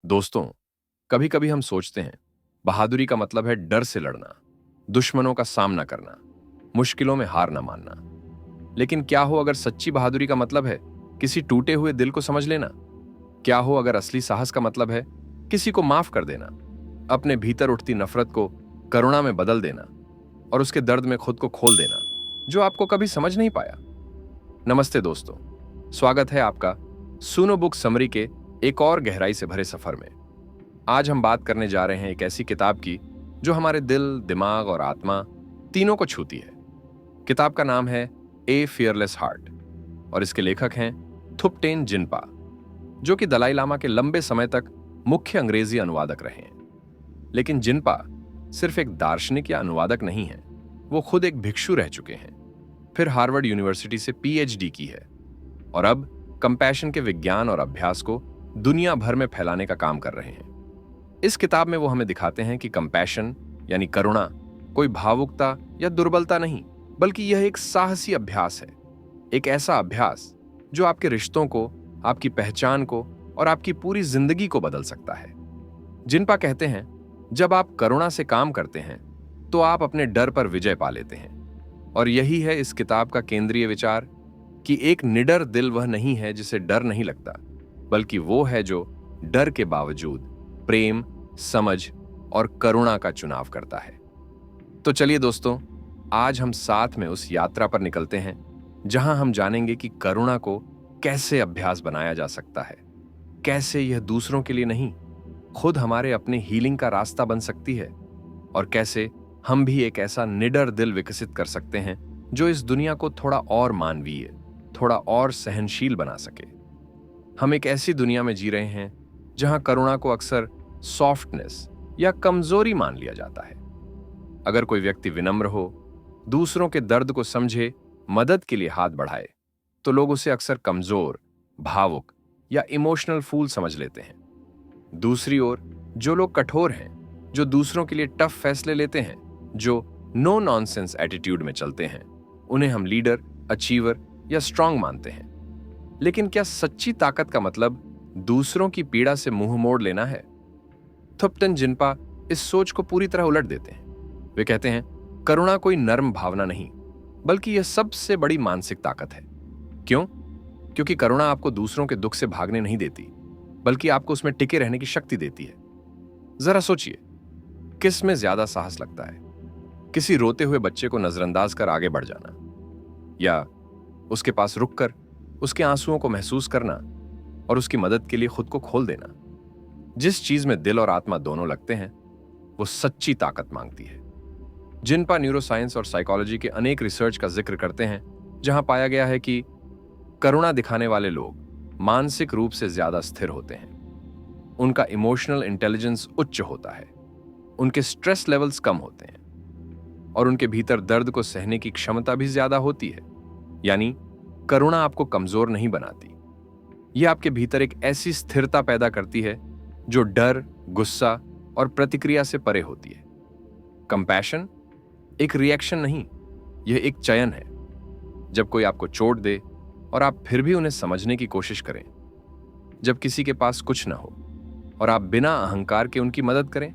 दोस्तों, कभी कभी हम सोचते हैं बहादुरी का मतलब है डर से लड़ना, दुश्मनों का सामना करना, मुश्किलों में हार ना मानना। लेकिन क्या हो अगर सच्ची बहादुरी का मतलब है किसी टूटे हुए दिल को समझ लेना? क्या हो अगर असली साहस का मतलब है किसी को माफ कर देना, अपने भीतर उठती नफरत को करुणा में बदल देना और उसके दर्द में खुद को खोल देना जो आपको कभी समझ नहीं पाया? नमस्ते दोस्तों, स्वागत है आपका सुनो बुक समरी के एक और गहराई से भरे सफर में। आज हम बात करने जा रहे हैं एक ऐसी किताब की जो हमारे दिल, दिमाग और आत्मा तीनों को छूती है। किताब का नाम है ए फियरलेस हार्ट और इसके लेखक हैं थुप्टेन जिनपा, जो कि दलाई लामा के लंबे समय तक मुख्य अंग्रेजी अनुवादक रहे हैं। लेकिन जिनपा सिर्फ एक दार्शनिक या अनुवादक नहीं है, वो खुद एक भिक्षु रह चुके हैं, फिर हार्वर्ड यूनिवर्सिटी से पीएचडी की है और अब कंपैशन के विज्ञान और अभ्यास को दुनिया भर में फैलाने का काम कर रहे हैं। इस किताब में वो हमें दिखाते हैं कि कंपैशन यानी करुणा कोई भावुकता या दुर्बलता नहीं, बल्कि यह एक साहसी अभ्यास है। एक ऐसा अभ्यास जो आपके रिश्तों को, आपकी पहचान को और आपकी पूरी जिंदगी को बदल सकता है। जिनपा कहते हैं, जब आप करुणा से काम करते हैं तो आप अपने डर पर विजय पा लेते हैं। और यही है इस किताब का केंद्रीय विचार कि एक निडर दिल वह नहीं है जिसे डर नहीं लगता, बल्कि वो है जो डर के बावजूद प्रेम, समझ और करुणा का चुनाव करता है। तो चलिए दोस्तों, आज हम साथ में उस यात्रा पर निकलते हैं जहां हम जानेंगे कि करुणा को कैसे अभ्यास बनाया जा सकता है, कैसे यह दूसरों के लिए नहीं, खुद हमारे अपने हीलिंग का रास्ता बन सकती है, और कैसे हम भी एक ऐसा निडर दिल विकसित कर सकते हैं जो इस दुनिया को थोड़ा और मानवीय, थोड़ा और सहनशील बना सके। हम एक ऐसी दुनिया में जी रहे हैं जहां करुणा को अक्सर सॉफ्टनेस या कमजोरी मान लिया जाता है। अगर कोई व्यक्ति विनम्र हो, दूसरों के दर्द को समझे, मदद के लिए हाथ बढ़ाए, तो लोग उसे अक्सर कमजोर, भावुक या इमोशनल फूल समझ लेते हैं। दूसरी ओर जो लोग कठोर हैं, जो दूसरों के लिए टफ फैसले लेते हैं, जो नो नॉनसेंस एटीट्यूड में चलते हैं, उन्हें हम लीडर, अचीवर या स्ट्रांग मानते हैं। लेकिन क्या सच्ची ताकत का मतलब दूसरों की पीड़ा से मुंह मोड़ लेना है? थुप्टेन जिनपा इस सोच को पूरी तरह उलट देते हैं। वे कहते हैं, करुणा कोई नर्म भावना नहीं, बल्कि यह सबसे बड़ी मानसिक ताकत है। क्यों? क्योंकि करुणा आपको दूसरों के दुख से भागने नहीं देती, बल्कि आपको उसमें टिके रहने की शक्ति देती है। जरा सोचिए, किस में ज्यादा साहस लगता है? किसी रोते हुए बच्चे को नजरअंदाज कर आगे बढ़ जाना, या उसके पास रुककर उसके आंसुओं को महसूस करना और उसकी मदद के लिए खुद को खोल देना? जिस चीज में दिल और आत्मा दोनों लगते हैं, वो सच्ची ताकत मांगती है। जिनपा न्यूरोसाइंस और साइकोलॉजी के अनेक रिसर्च का जिक्र करते हैं, जहां पाया गया है कि करुणा दिखाने वाले लोग मानसिक रूप से ज्यादा स्थिर होते हैं, उनका इमोशनल इंटेलिजेंस उच्च होता है, उनके स्ट्रेस लेवल्स कम होते हैं और उनके भीतर दर्द को सहने की क्षमता भी ज्यादा होती है। यानी करुणा आपको कमजोर नहीं बनाती, यह आपके भीतर एक ऐसी स्थिरता पैदा करती है जो डर, गुस्सा और प्रतिक्रिया से परे होती है। कंपैशन एक रिएक्शन नहीं, यह एक चयन है। जब कोई आपको चोट दे और आप फिर भी उन्हें समझने की कोशिश करें, जब किसी के पास कुछ ना हो और आप बिना अहंकार के उनकी मदद करें,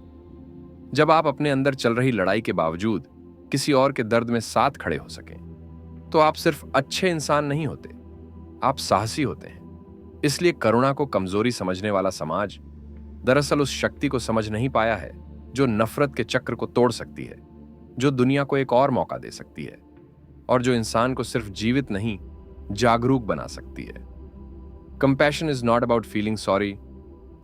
जब आप अपने अंदर चल रही लड़ाई के बावजूद किसी और के दर्द में साथ खड़े हो सकें, तो आप सिर्फ अच्छे इंसान नहीं होते, आप साहसी होते हैं। इसलिए करुणा को कमजोरी समझने वाला समाज दरअसल उस शक्ति को समझ नहीं पाया है जो नफरत के चक्र को तोड़ सकती है, जो दुनिया को एक और मौका दे सकती है और जो इंसान को सिर्फ जीवित नहीं, जागरूक बना सकती है। Compassion is not about feeling sorry,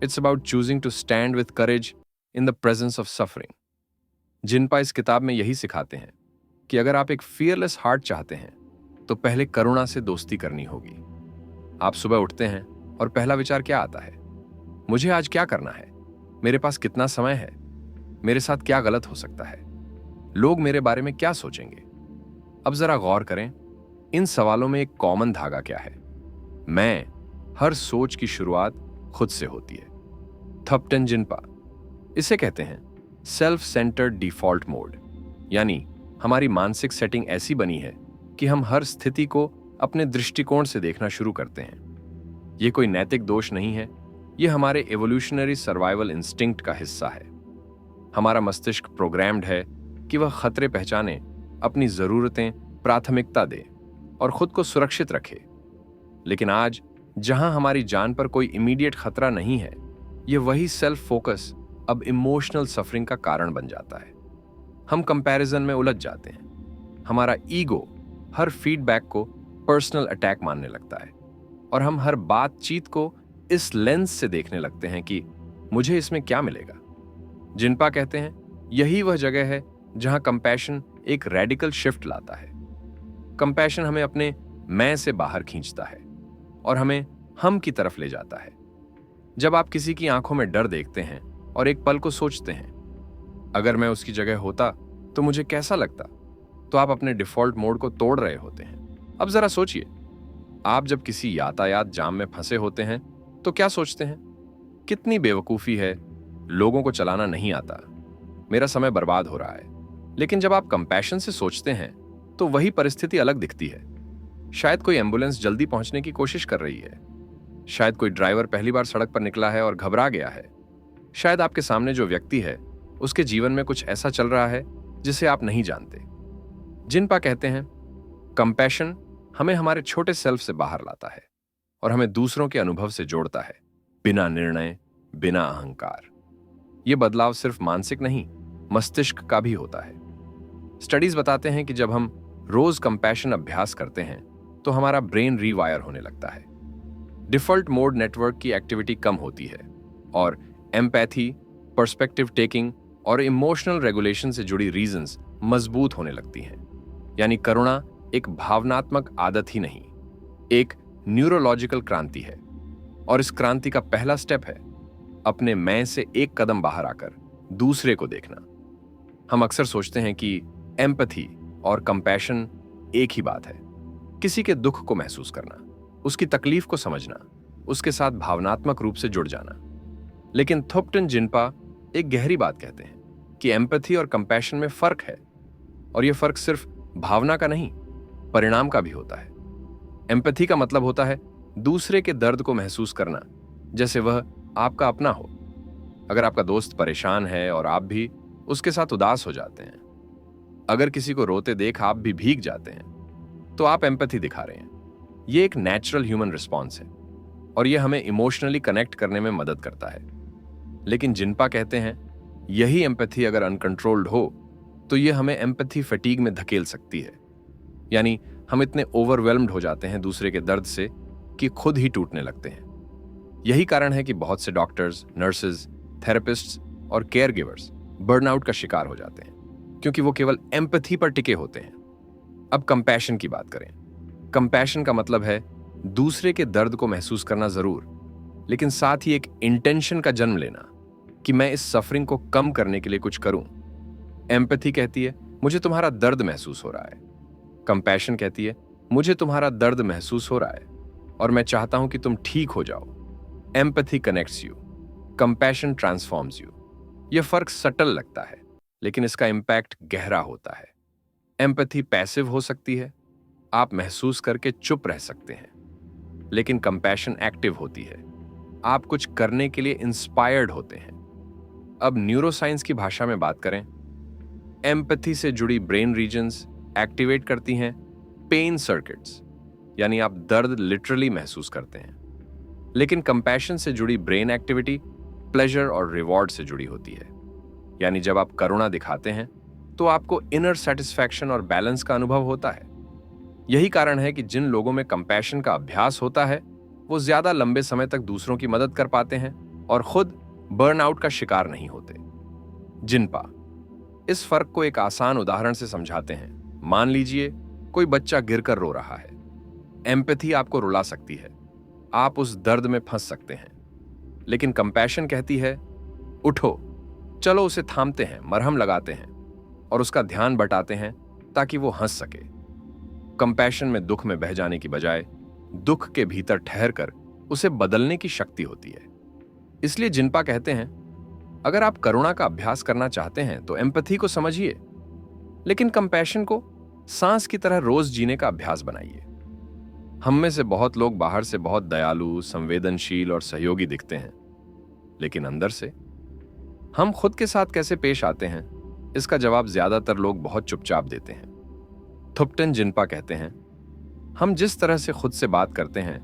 it's about choosing to stand with courage in the presence of suffering. Jinpa इस किताब में यही सिखाते हैं कि अगर आप एक फियरलेस हार्ट चाहते हैं तो पहले करुणा से दोस्ती करनी होगी। आप सुबह उठते हैं और पहला विचार क्या आता है? मुझे आज क्या करना है? मेरे पास कितना समय है? मेरे साथ क्या गलत हो सकता है? लोग मेरे बारे में क्या सोचेंगे? अब जरा गौर करें, इन सवालों में एक कॉमन धागा क्या है? मैं। हर सोच की शुरुआत खुद से होती है। थुप्टेन जिनपा इसे कहते हैं सेल्फ सेंटर्ड डिफॉल्ट मोड, यानी हमारी मानसिक सेटिंग ऐसी बनी है कि हम हर स्थिति को अपने दृष्टिकोण से देखना शुरू करते हैं। यह कोई नैतिक दोष नहीं है, ये हमारे एवोल्यूशनरी सर्वाइवल इंस्टिंक्ट का हिस्सा है। हमारा मस्तिष्क प्रोग्राम्ड है कि वह खतरे पहचाने, अपनी जरूरतें प्राथमिकता दे और खुद को सुरक्षित रखे। लेकिन आज जहां हमारी जान पर कोई इमीडिएट खतरा नहीं है, ये वही सेल्फ फोकस अब इमोशनल सफरिंग का कारण बन जाता है। हम कंपैरिजन में उलझ जाते हैं। हमारा ईगो हर फीडबैक को पर्सनल अटैक मानने लगता है और हम हर बातचीत को इस लेंस से देखने लगते हैं कि मुझे इसमें क्या मिलेगा। जिनपा कहते हैं यही वह जगह है जहां कंपैशन एक रेडिकल शिफ्ट लाता है। कंपैशन हमें अपने मैं से बाहर खींचता है और हमें हम की तरफ ले जाता है। जब आप किसी की आंखों में डर देखते हैं और एक पल को सोचते हैं, अगर मैं उसकी जगह होता तो मुझे कैसा लगता, तो आप अपने डिफॉल्ट मोड को तोड़ रहे होते हैं। अब जरा सोचिए, आप जब किसी यातायात जाम में फंसे होते हैं तो क्या सोचते हैं? कितनी बेवकूफी है, लोगों को चलाना नहीं आता, मेरा समय बर्बाद हो रहा है। लेकिन जब आप कंपैशन से सोचते हैं तो वही परिस्थिति अलग दिखती है। शायद कोई एम्बुलेंस जल्दी पहुंचने की कोशिश कर रही है, शायद कोई ड्राइवर पहली बार सड़क पर निकला है और घबरा गया है, शायद आपके सामने जो व्यक्ति है उसके जीवन में कुछ ऐसा चल रहा है जिसे आप नहीं जानते। जिनपा कहते हैं कंपैशन हमें हमारे छोटे सेल्फ से बाहर लाता है और हमें दूसरों के अनुभव से जोड़ता है, बिना निर्णय, बिना अहंकार। यह बदलाव सिर्फ मानसिक नहीं, मस्तिष्क का भी होता है। स्टडीज बताते हैं कि जब हम रोज कंपैशन अभ्यास करते हैं तो हमारा ब्रेन रीवायर होने लगता है। डिफॉल्ट मोड नेटवर्क की एक्टिविटी कम होती है और एम्पैथी, पर्सपेक्टिव टेकिंग और इमोशनल रेगुलेशन से जुड़ी रीजंस मजबूत होने लगती हैं। यानी करुणा एक भावनात्मक आदत ही नहीं, एक न्यूरोलॉजिकल क्रांति है। और इस क्रांति का पहला स्टेप है अपने मैं से एक कदम बाहर आकर दूसरे को देखना। हम अक्सर सोचते हैं कि एम्पैथी और कंपैशन एक ही बात है। किसी के दुख को महसूस करना, उसकी तकलीफ को समझना, उसके साथ भावनात्मक रूप से जुड़ जाना। लेकिन थॉपटन जिनपा एक गहरी बात कहते हैं कि एम्पैथी और कंपैशन में फर्क है, और यह फर्क सिर्फ भावना का नहीं, परिणाम का भी होता है। एम्पैथी का मतलब होता है दूसरे के दर्द को महसूस करना जैसे वह आपका अपना हो। अगर आपका दोस्त परेशान है और आप भी उसके साथ उदास हो जाते हैं, अगर किसी को रोते देख आप भी भीग जाते हैं, तो आप एम्पैथी दिखा रहे हैं। यह एक नेचुरल ह्यूमन रिस्पॉन्स है और यह हमें इमोशनली कनेक्ट करने में मदद करता है। लेकिन जिनपा कहते हैं यही एम्पैथी अगर अनकंट्रोल्ड हो तो यह हमें एम्पैथी फटीग में धकेल सकती है। यानी हम इतने ओवरवेल्म्ड हो जाते हैं दूसरे के दर्द से कि खुद ही टूटने लगते हैं। यही कारण है कि बहुत से डॉक्टर्स, नर्सेज, थेरेपिस्ट्स और केयर गिवर्स बर्नआउट का शिकार हो जाते हैं, क्योंकि वो केवल एम्पैथी पर टिके होते हैं। अब कंपैशन की बात करें। कंपैशन का मतलब है दूसरे के दर्द को महसूस करना जरूर, लेकिन साथ ही एक इंटेंशन का जन्म लेना कि मैं इस सफरिंग को कम करने के लिए कुछ करूं। एम्पैथी कहती है मुझे तुम्हारा दर्द महसूस हो रहा है, कंपैशन कहती है मुझे तुम्हारा दर्द महसूस हो रहा है और मैं चाहता हूं कि तुम ठीक हो जाओ। Empathy connects you, compassion transforms you. यह फर्क सटल लगता है, लेकिन इसका इंपैक्ट गहरा होता है। एम्पैथी पैसिव हो सकती है, आप महसूस करके चुप रह सकते हैं, लेकिन कंपैशन एक्टिव होती है, आप कुछ करने के लिए इंस्पायर्ड होते हैं। अब न्यूरोसाइंस की भाषा में बात करें, एम्पैथी से जुड़ी ब्रेन रीजन्स एक्टिवेट करती हैं पेन सर्किट्स, यानी आप दर्द लिटरली महसूस करते हैं। लेकिन कंपैशन से जुड़ी ब्रेन एक्टिविटी प्लेजर और रिवॉर्ड से जुड़ी होती है, यानी जब आप करुणा दिखाते हैं तो आपको इनर सेटिस्फैक्शन और बैलेंस का अनुभव होता है। यही कारण है कि जिन लोगों में कंपैशन का अभ्यास होता है वो ज्यादा लंबे समय तक दूसरों की मदद कर पाते हैं और खुद बर्नआउट का शिकार नहीं होते। जिनपा इस फर्क को एक आसान उदाहरण से समझाते हैं। मान लीजिए कोई बच्चा गिरकर रो रहा है। एम्पैथी आपको रुला सकती है, आप उस दर्द में फंस सकते हैं, लेकिन कंपैशन कहती है उठो, चलो उसे थामते हैं, मरहम लगाते हैं और उसका ध्यान बटाते हैं ताकि वो हंस सके। कंपैशन में दुख में बह जाने की बजाय दुख के भीतर ठहर कर उसे बदलने की शक्ति होती है। इसलिए जिनपा कहते हैं अगर आप करुणा का अभ्यास करना चाहते हैं तो एम्पैथी को समझिए, लेकिन कंपैशन को सांस की तरह रोज जीने का अभ्यास बनाइए। हम में से बहुत लोग बाहर से बहुत दयालु, संवेदनशील और सहयोगी दिखते हैं, लेकिन अंदर से हम खुद के साथ कैसे पेश आते हैं, इसका जवाब ज्यादातर लोग बहुत चुपचाप देते हैं। थुप्टन जिन्पा कहते हैं, हम जिस तरह से खुद से बात करते हैं,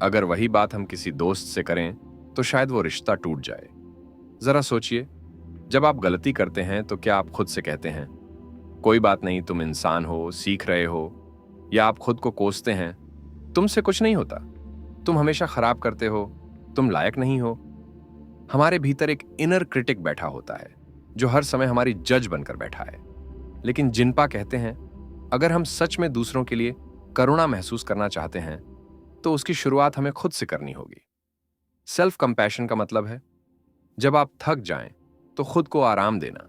अगर वही बात हम किसी दोस्त से करें तो शायद वो रिश्ता टूट जाए। जरा सोचिए, जब आप गलती करते हैं तो क्या आप खुद से कहते हैं, कोई बात नहीं, तुम इंसान हो, सीख रहे हो, या आप खुद को कोसते हैं, तुमसे कुछ नहीं होता, तुम हमेशा खराब करते हो, तुम लायक नहीं हो। हमारे भीतर एक इनर क्रिटिक बैठा होता है जो हर समय हमारी जज बनकर बैठा है। लेकिन जिन्पा कहते हैं, अगर हम सच में दूसरों के लिए करुणा महसूस करना चाहते हैं तो उसकी शुरुआत हमें खुद से करनी होगी। सेल्फ कंपैशन का मतलब है जब आप थक जाएं तो खुद को आराम देना,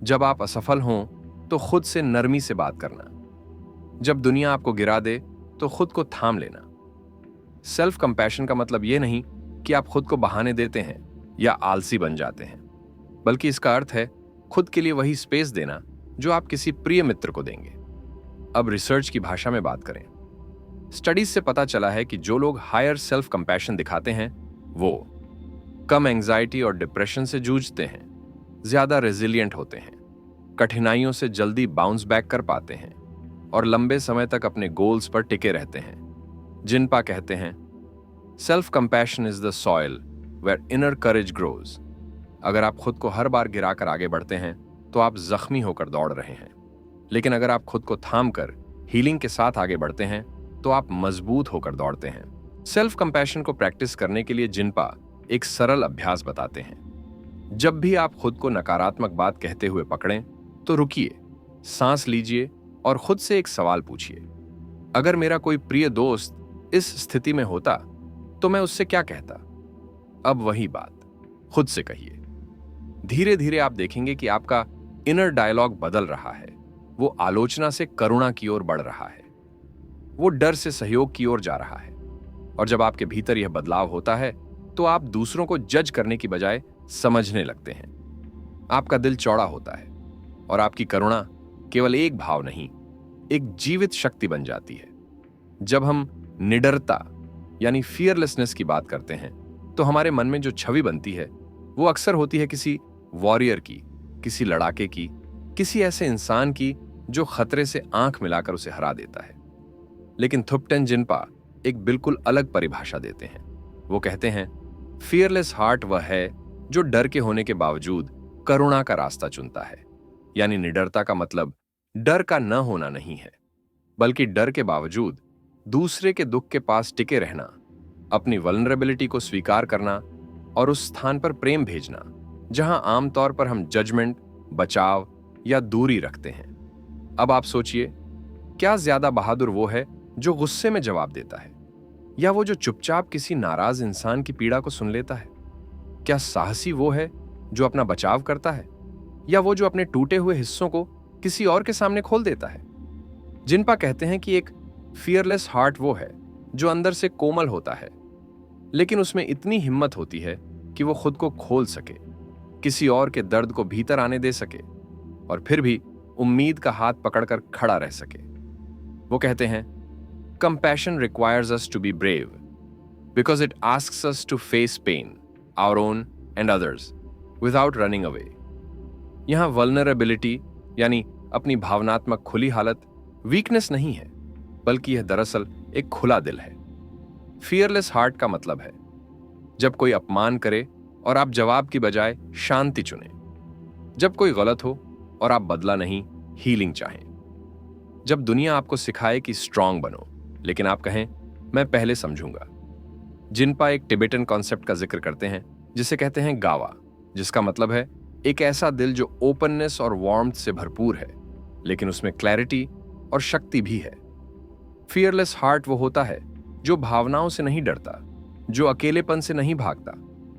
जब आप असफल हों तो खुद से नरमी से बात करना, जब दुनिया आपको गिरा दे तो खुद को थाम लेना। सेल्फ कंपैशन का मतलब यह नहीं कि आप खुद को बहाने देते हैं या आलसी बन जाते हैं, बल्कि इसका अर्थ है खुद के लिए वही स्पेस देना जो आप किसी प्रिय मित्र को देंगे। अब रिसर्च की भाषा में बात करें। स्टडीज से पता चला है कि जो लोग हायर सेल्फ कंपैशन दिखाते हैं वो कम एंजाइटी और डिप्रेशन से जूझते हैं, ज्यादा रेजिलिएंट होते हैं, कठिनाइयों से जल्दी बाउंस बैक कर पाते हैं और लंबे समय तक अपने गोल्स पर टिके रहते हैं। जिन्पा कहते हैं, self compassion is the soil where inner courage grows. अगर आप खुद को हर बार गिराकर आगे बढ़ते हैं तो आप जख्मी होकर दौड़ रहे हैं, लेकिन अगर आप खुद को थाम कर हीलिंग के साथ आगे बढ़ते हैं तो आप मजबूत होकर दौड़ते हैं। सेल्फ कंपैशन को प्रैक्टिस करने के लिए जिन्पा एक सरल अभ्यास बताते हैं। जब भी आप खुद को नकारात्मक बात कहते हुए पकड़ें तो रुकिए, सांस लीजिए और खुद से एक सवाल पूछिए, अगर मेरा कोई प्रिय दोस्त इस स्थिति में होता तो मैं उससे क्या कहता। अब वही बात खुद से कहिए। धीरे धीरे आप देखेंगे कि आपका इनर डायलॉग बदल रहा है। वो आलोचना से करुणा की ओर बढ़ रहा है, वो डर से सहयोग की ओर जा रहा है। और जब आपके भीतर यह बदलाव होता है तो आप दूसरों को जज करने की बजाय समझने लगते हैं। आपका दिल चौड़ा होता है और आपकी करुणा केवल एक भाव नहीं, एक जीवित शक्ति बन जाती है। जब हम निडरता यानी फियरलेसनेस की बात करते हैं तो हमारे मन में जो छवि बनती है वो अक्सर होती है किसी वॉरियर की, किसी लड़ाके की, किसी ऐसे इंसान की जो खतरे से आंख मिलाकर उसे हरा देता है। लेकिन थुप्टन जिन्पा एक बिल्कुल अलग परिभाषा देते हैं। वो कहते हैं, फियरलेस हार्ट वह है जो डर के होने के बावजूद करुणा का रास्ता चुनता है। यानी निडरता का मतलब डर का न होना नहीं है, बल्कि डर के बावजूद दूसरे के दुख के पास टिके रहना, अपनी वल्नरेबिलिटी को स्वीकार करना और उस स्थान पर प्रेम भेजना जहां आमतौर पर हम जजमेंट, बचाव या दूरी रखते हैं। अब आप सोचिए, क्या ज्यादा बहादुर वो है जो गुस्से में जवाब देता है, या वो जो चुपचाप किसी नाराज इंसान की पीड़ा को सुन लेता है? क्या साहसी वो है जो अपना बचाव करता है, या वो जो अपने टूटे हुए हिस्सों को किसी और के सामने खोल देता है? जिन्पा कहते हैं कि एक फियरलेस हार्ट वो है जो अंदर से कोमल होता है, लेकिन उसमें इतनी हिम्मत होती है कि वो खुद को खोल सके, किसी और के दर्द को भीतर आने दे सके और फिर भी उम्मीद का हाथ पकड़कर खड़ा रह सके। वो कहते हैं, compassion requires us to be brave because it asks us to face pain, our own and others, without running away. यहां वल्नरेबिलिटी यानी अपनी भावनात्मक खुली हालत वीकनेस नहीं है, बल्कि यह दरअसल एक खुला दिल है। फियरलेस हार्ट का मतलब है जब कोई अपमान करे और आप जवाब की बजाय शांति चुने, जब कोई गलत हो और आप बदला नहीं, हीलिंग चाहें, जब दुनिया आपको सिखाए कि स्ट्रांग बनो लेकिन आप कहें मैं पहले समझूंगा। जिन्पा एक टिबेटन कॉन्सेप्ट का जिक्र करते हैं जिसे कहते हैं गावा, जिसका मतलब है एक ऐसा दिल जो ओपननेस और वार्मथ से भरपूर है, लेकिन उसमें क्लैरिटी और शक्ति भी है। फियरलेस हार्ट वो होता है जो भावनाओं से नहीं डरता, जो अकेलेपन से नहीं भागता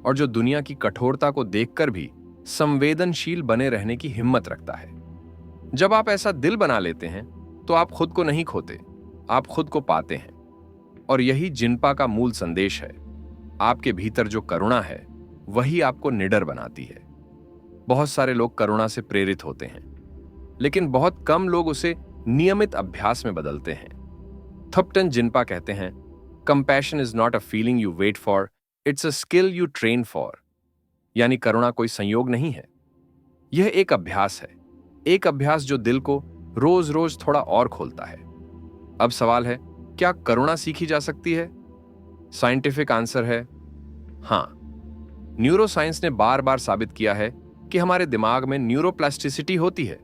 और जो दुनिया की कठोरता को देखकर भी संवेदनशील बने रहने की हिम्मत रखता है। जब आप ऐसा दिल बना लेते हैं तो आप खुद को नहीं खोते, आप खुद को पाते हैं। और यही जिन्पा का मूल संदेश है। आपके भीतर जो करुणा है वही आपको निडर बनाती है। बहुत सारे लोग करुणा से प्रेरित होते हैं, लेकिन बहुत कम लोग उसे नियमित अभ्यास में बदलते हैं। थुप्टन जिन्पा कहते हैं, compassion is not a feeling you wait for, it's a skill you train for. यानी करुणा कोई संयोग नहीं है, यह एक अभ्यास है, एक अभ्यास जो दिल को रोज रोज थोड़ा और खोलता है। अब सवाल है, क्या करुणा सीखी जा सकती है? साइंटिफिक आंसर है हां। न्यूरोसाइंस ने बार बार साबित किया है कि हमारे दिमाग में न्यूरोप्लास्टिसिटी होती है,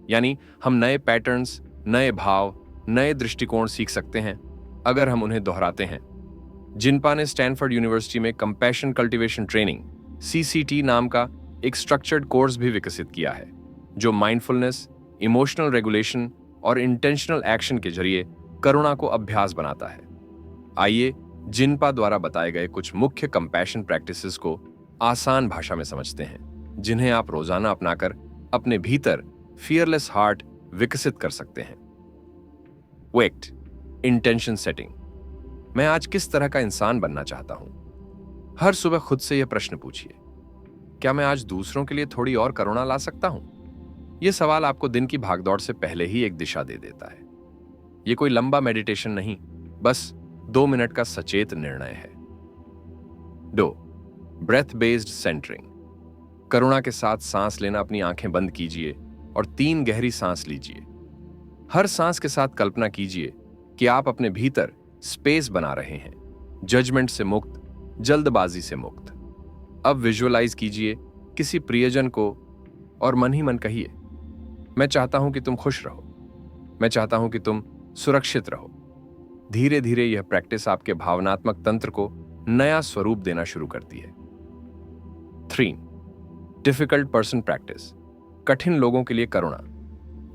यानी हम नए पैटर्न्स, नए भाव, नए दृष्टिकोण सीख सकते हैं अगर हम उन्हें दोहराते हैं। जिनपा ने स्टैनफोर्ड यूनिवर्सिटी में कंपैशन कल्टीवेशन ट्रेनिंग (CCT) नाम का एक स्ट्रक्चर्ड कोर्स भी विकसित किया है, जो माइंडफुलनेस, इमोशनल रेगुलेशन और इंटेंशनल एक्शन के जरिए करुणा को अभ्यास बनाता है। आइए जिनपा द्वारा बताए गए कुछ मुख्य कंपैशन प्रैक्टिसेस को आसान भाषा में समझते हैं, जिन्हें आप रोजाना अपनाकर अपने भीतर फियरलेस हार्ट विकसित कर सकते हैं। वेक्ट इंटेंशन सेटिंग। मैं आज किस तरह का इंसान बनना चाहता हूं? हर सुबह खुद से यह प्रश्न पूछिए, क्या मैं आज दूसरों के लिए थोड़ी और करुणा ला सकता हूं? यह सवाल आपको दिन की भागदौड़ से पहले ही एक दिशा दे देता है। यह कोई लंबा मेडिटेशन नहीं, बस 2 मिनट का सचेत निर्णय है। 2. Breath based centering. करुणा के साथ सांस लेना। अपनी आंखें बंद कीजिए और 3 गहरी सांस लीजिए। हर सांस के साथ कल्पना कीजिए कि आप अपने भीतर स्पेस बना रहे हैं, जजमेंट से मुक्त, जल्दबाजी से मुक्त। अब विजुअलाइज कीजिए किसी प्रियजन को और मन ही मन कहिए, मैं चाहता हूं कि तुम खुश रहो, मैं चाहता हूं कि तुम सुरक्षित रहो। धीरे धीरे यह प्रैक्टिस आपके भावनात्मक तंत्र को नया स्वरूप देना शुरू करती है। 3. Difficult person practice. कठिन लोगों के लिए करुणा।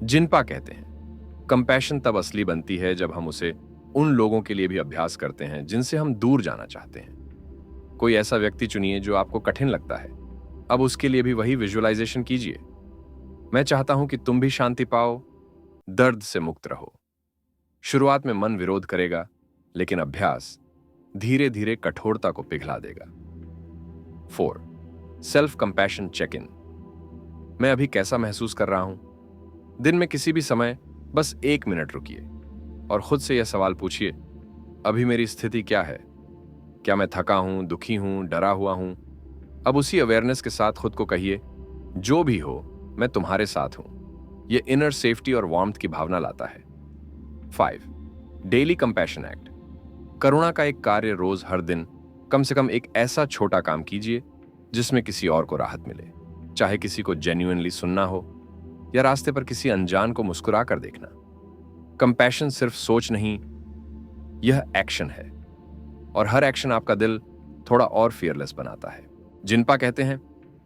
जिनपा कहते हैं, कंपैशन तब असली बनती है जब हम उसे उन लोगों के लिए भी अभ्यास करते हैं जिनसे हम दूर जाना चाहते हैं। कोई ऐसा व्यक्ति चुनिए जो आपको कठिन लगता है। अब उसके लिए भी वही विजुअलाइजेशन कीजिए, मैं चाहता हूं कि तुम भी शांति पाओ, दर्द से मुक्त रहो। शुरुआत में मन विरोध करेगा, लेकिन अभ्यास धीरे धीरे कठोरता को पिघला देगा। 4. Self compassion check in. मैं अभी कैसा महसूस कर रहा हूं? दिन में किसी भी समय बस 1 मिनट रुकिए और खुद से यह सवाल पूछिए, अभी मेरी स्थिति क्या है? क्या मैं थका हूं, दुखी हूं, डरा हुआ हूं? अब उसी अवेयरनेस के साथ खुद को कहिए, जो भी हो मैं तुम्हारे साथ हूं। यह इनर सेफ्टी और वार्मथ की भावना लाता है। 5. Daily compassion act. करुणा का एक कार्य रोज, हर दिन कम से कम एक ऐसा छोटा काम कीजिए जिसमें किसी और को राहत मिले, चाहे किसी को जेन्युइनली सुनना हो या रास्ते पर किसी अनजान को मुस्कुरा कर देखना। कंपैशन सिर्फ सोच नहीं, यह एक्शन है, और हर एक्शन आपका दिल थोड़ा और फियरलेस बनाता है। जिनपा कहते हैं,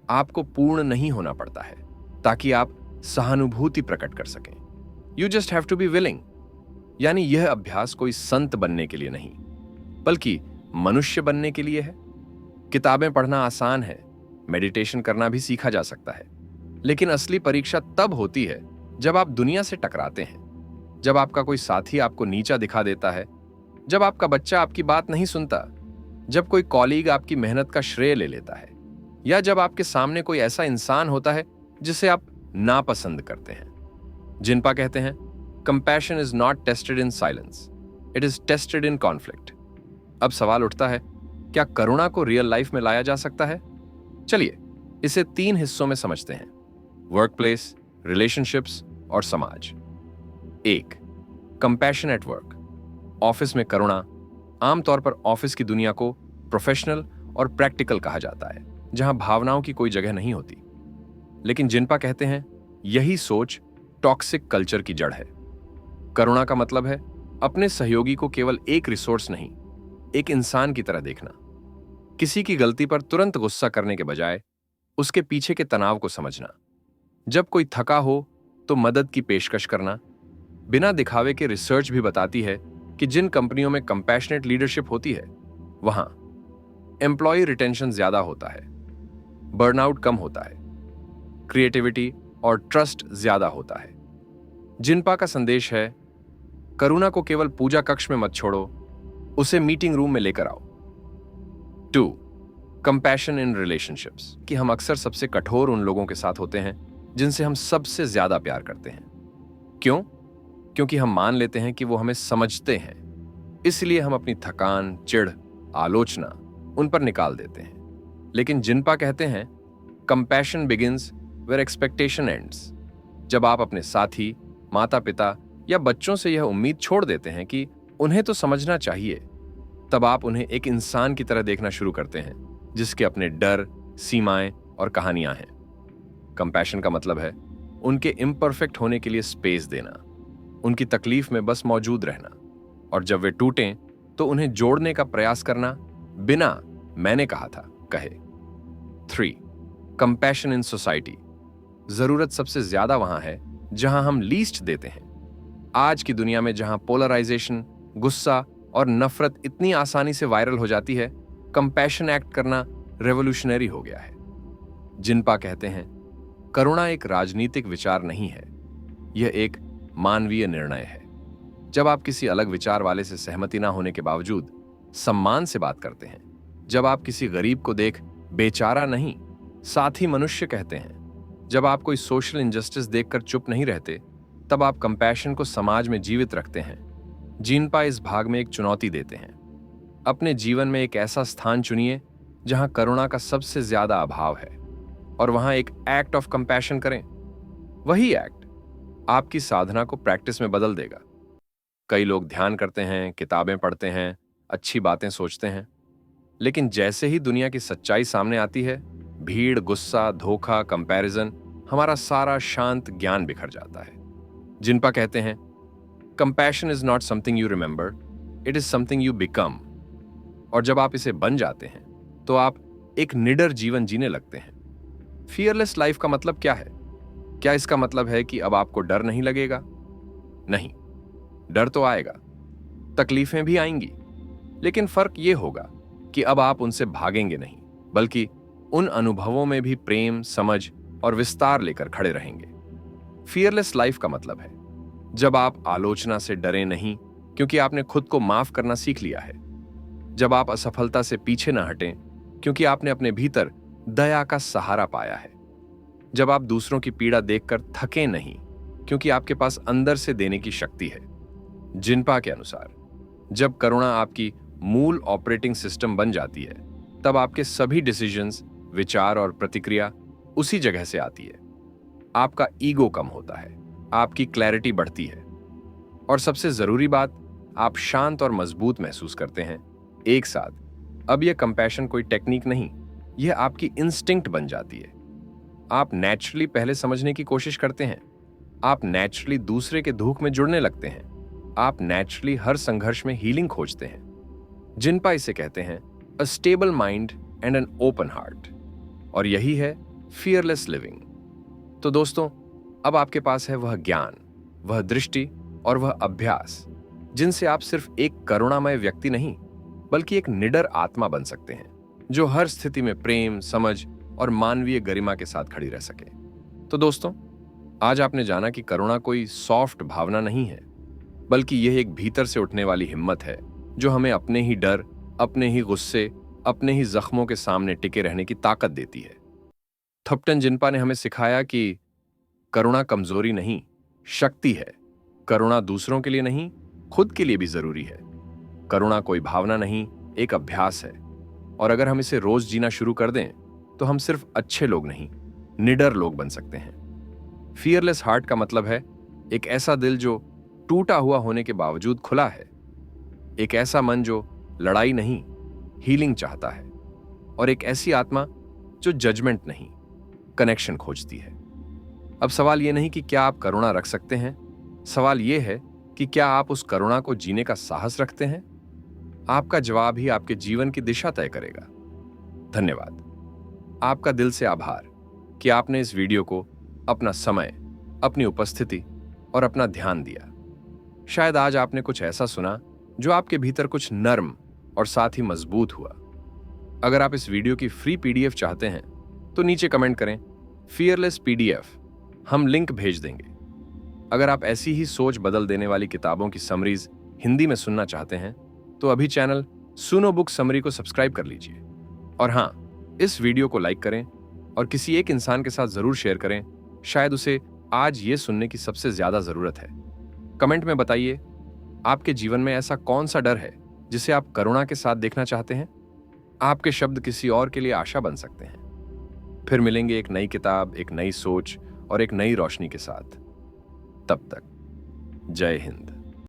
आपको पूर्ण नहीं होना पड़ता है ताकि आप सहानुभूति प्रकट कर सकें। You just have to be willing. यानी यह अभ्यास कोई संत बनने के लिए नहीं, बल्कि मनुष्य बनने के लिए है। किताबें पढ़ना आसान है, मेडिटेशन करना भी सीखा जा सकता है, लेकिन असली परीक्षा तब होती है जब आप दुनिया से टकराते हैं, जब आपका कोई साथी आपको नीचा दिखा देता है, जब आपका बच्चा आपकी बात नहीं सुनता, जब कोई कॉलीग आपकी मेहनत का श्रेय ले लेता है, या जब आपके सामने कोई ऐसा इंसान होता है जिसे आप नापसंद करते हैं। जिनपा कहते हैं, compassion is not tested in silence, it is tested in conflict. अब सवाल उठता है, क्या करुणा को रियल लाइफ में लाया जा सकता है? चलिए इसे 3 हिस्सों में समझते हैं: वर्क प्लेस, रिलेशनशिप्स और समाज। 1. Compassion at work. ऑफिस में करुणा। आमतौर पर ऑफिस की दुनिया को प्रोफेशनल और प्रैक्टिकल कहा जाता है, जहां भावनाओं की कोई जगह नहीं होती। लेकिन जिनपा कहते हैं, यही सोच टॉक्सिक कल्चर की जड़ है। करुणा का मतलब है अपने सहयोगी को केवल एक रिसोर्स नहीं, एक इंसान की तरह देखना। किसी की गलती पर तुरंत गुस्सा करने के बजाय उसके पीछे के तनाव को समझना। जब कोई थका हो तो मदद की पेशकश करना। बिना दिखावे के रिसर्च भी बताती है कि जिन कंपनियों में कंपैशनेट लीडरशिप होती है, वहां एम्प्लॉय रिटेंशन ज्यादा होता है, बर्नआउट कम होता है, क्रिएटिविटी और ट्रस्ट ज्यादा होता है। जिनपा का संदेश है, करुणा को केवल पूजा कक्ष में मत छोड़ो, उसे मीटिंग रूम में लेकर आओ। 2. Compassion in relationships. कि हम अक्सर सबसे कठोर उन लोगों के साथ होते हैं जिनसे हम सबसे ज्यादा प्यार करते हैं। क्यों? क्योंकि हम मान लेते हैं कि वो हमें समझते हैं, इसलिए हम अपनी थकान, चिढ़, आलोचना उन पर निकाल देते हैं। लेकिन जिनपा कहते हैं, compassion begins where expectation ends. जब आप अपने साथी, माता पिता या बच्चों से यह उम्मीद छोड़ देते हैं कि उन्हें तो समझना चाहिए, तब आप उन्हें एक इंसान की तरह देखना शुरू करते हैं जिसके अपने डर, सीमाएं और कहानियां हैं। कंपैशन का मतलब है उनके इम्परफेक्ट होने के लिए स्पेस देना, उनकी तकलीफ में बस मौजूद रहना, और जब वे टूटें तो उन्हें जोड़ने का प्रयास करना बिना मैंने कहा था कहे। 3. Compassion in society. जरूरत सबसे ज्यादा वहां है जहां हम लीस्ट देते हैं। आज की दुनिया में जहां पोलराइजेशन, गुस्सा और नफरत इतनी आसानी से वायरल हो जाती है, कंपैशन एक्ट करना रेवोल्यूशनरी हो गया है। जिनपा कहते हैं, करुणा एक राजनीतिक विचार नहीं है, यह एक मानवीय निर्णय है। जब आप किसी अलग विचार वाले से सहमति ना होने के बावजूद सम्मान से बात करते हैं, जब आप किसी गरीब को देख बेचारा नहीं, साथी मनुष्य कहते हैं, जब आप कोई सोशल इनजस्टिस देखकर चुप नहीं रहते, तब आप कंपैशन को समाज में जीवित रखते हैं। जिनपा इस भाग में एक चुनौती देते हैं। अपने जीवन में एक ऐसा स्थान चुनिए जहां करुणा का सबसे ज्यादा अभाव है, और वहां एक एक्ट ऑफ कंपैशन करें। वही एक्ट आपकी साधना को प्रैक्टिस में बदल देगा। कई लोग ध्यान करते हैं, किताबें पढ़ते हैं, अच्छी बातें सोचते हैं, लेकिन जैसे ही दुनिया की सच्चाई सामने आती है, भीड़, गुस्सा, धोखा, कंपैरिजन, हमारा सारा शांत ज्ञान बिखर जाता है। जिनपा कहते हैं, compassion is not something you remember, it is something you become. और जब आप इसे बन जाते हैं तो आप एक निडर जीवन जीने लगते हैं। फियरलेस लाइफ का मतलब क्या है? क्या इसका मतलब है कि अब आपको डर नहीं लगेगा? नहीं, डर तो आएगा, तकलीफें भी आएंगी, लेकिन फर्क यह होगा कि अब आप उनसे भागेंगे नहीं, बल्कि उन अनुभवों में भी प्रेम, समझ और विस्तार लेकर खड़े रहेंगे। फियरलेस लाइफ का मतलब है जब आप आलोचना से डरे नहीं क्योंकि आपने खुद को माफ करना सीख लिया है, जब आप असफलता से पीछे न हटें क्योंकि आपने अपने भीतर दया का सहारा पाया है, जब आप दूसरों की पीड़ा देखकर थके नहीं क्योंकि आपके पास अंदर से देने की शक्ति है। जिनपा के अनुसार, जब करुणा आपकी मूल ऑपरेटिंग सिस्टम बन जाती है, तब आपके सभी डिसीजंस, विचार और प्रतिक्रिया उसी जगह से आती है। आपका ईगो कम होता है, आपकी क्लैरिटी बढ़ती है, और सबसे जरूरी बात, आप शांत और मजबूत महसूस करते हैं एक साथ। अब यह कंपैशन कोई टेक्निक नहीं, यह आपकी इंस्टिंक्ट बन जाती है। आप नेचुरली पहले समझने की कोशिश करते हैं, आप नेचुरली दूसरे के दुख में जुड़ने लगते हैं, आप नेचुरली हर संघर्ष में हीलिंग खोजते हैं। जिनपा इसे कहते हैं a stable mind and an open heart, और यही है फियरलेस लिविंग। तो दोस्तों, अब आपके पास है वह ज्ञान, वह दृष्टि और वह अभ्यास जिनसे आप सिर्फ एक करुणामय व्यक्ति नहीं, बल्कि एक निडर आत्मा बन सकते हैं, जो हर स्थिति में प्रेम, समझ और मानवीय गरिमा के साथ खड़ी रह सके। तो दोस्तों, आज आपने जाना कि करुणा कोई सॉफ्ट भावना नहीं है, बल्कि यह एक भीतर से उठने वाली हिम्मत है जो हमें अपने ही डर, अपने ही गुस्से, अपने ही जख्मों के सामने टिके रहने की ताकत देती है। थॉपटन जिनपा ने हमें सिखाया कि करुणा कमजोरी नहीं, शक्ति है। करुणा दूसरों के लिए नहीं, खुद के लिए भी जरूरी है। करुणा कोई भावना नहीं, एक अभ्यास है, और अगर हम इसे रोज जीना शुरू कर दें तो हम सिर्फ अच्छे लोग नहीं, निडर लोग बन सकते हैं। फियरलेस हार्ट का मतलब है एक ऐसा दिल जो टूटा हुआ होने के बावजूद खुला है, एक ऐसा मन जो लड़ाई नहीं, हीलिंग चाहता है, और एक ऐसी आत्मा जो जजमेंट नहीं, कनेक्शन खोजती है। अब सवाल यह नहीं कि क्या आप करुणा रख सकते हैं, सवाल यह है कि क्या आप उस करुणा को जीने का साहस रखते हैं। आपका जवाब ही आपके जीवन की दिशा तय करेगा। धन्यवाद, आपका दिल से आभार कि आपने इस वीडियो को अपना समय, अपनी उपस्थिति और अपना ध्यान दिया। शायद आज आपने कुछ ऐसा सुना जो आपके भीतर कुछ नर्म और साथ ही मजबूत हुआ। अगर आप इस वीडियो की फ्री पीडीएफ चाहते हैं तो नीचे कमेंट करें फियरलेस पीडीएफ, हम लिंक भेज देंगे। अगर आप ऐसी ही सोच बदल देने वाली किताबों की समरीज हिंदी में सुनना चाहते हैं तो अभी चैनल सुनो बुक समरी को सब्सक्राइब कर लीजिए। और हाँ, इस वीडियो को लाइक करें और किसी एक इंसान के साथ जरूर शेयर करें, शायद उसे आज ये सुनने की सबसे ज्यादा जरूरत है। कमेंट में बताइए, आपके जीवन में ऐसा कौन सा डर है जिसे आप करुणा के साथ देखना चाहते हैं। आपके शब्द किसी और के लिए आशा बन सकते हैं। फिर मिलेंगे एक नई किताब, एक नई सोच और एक नई रोशनी के साथ। तब तक जय हिंद।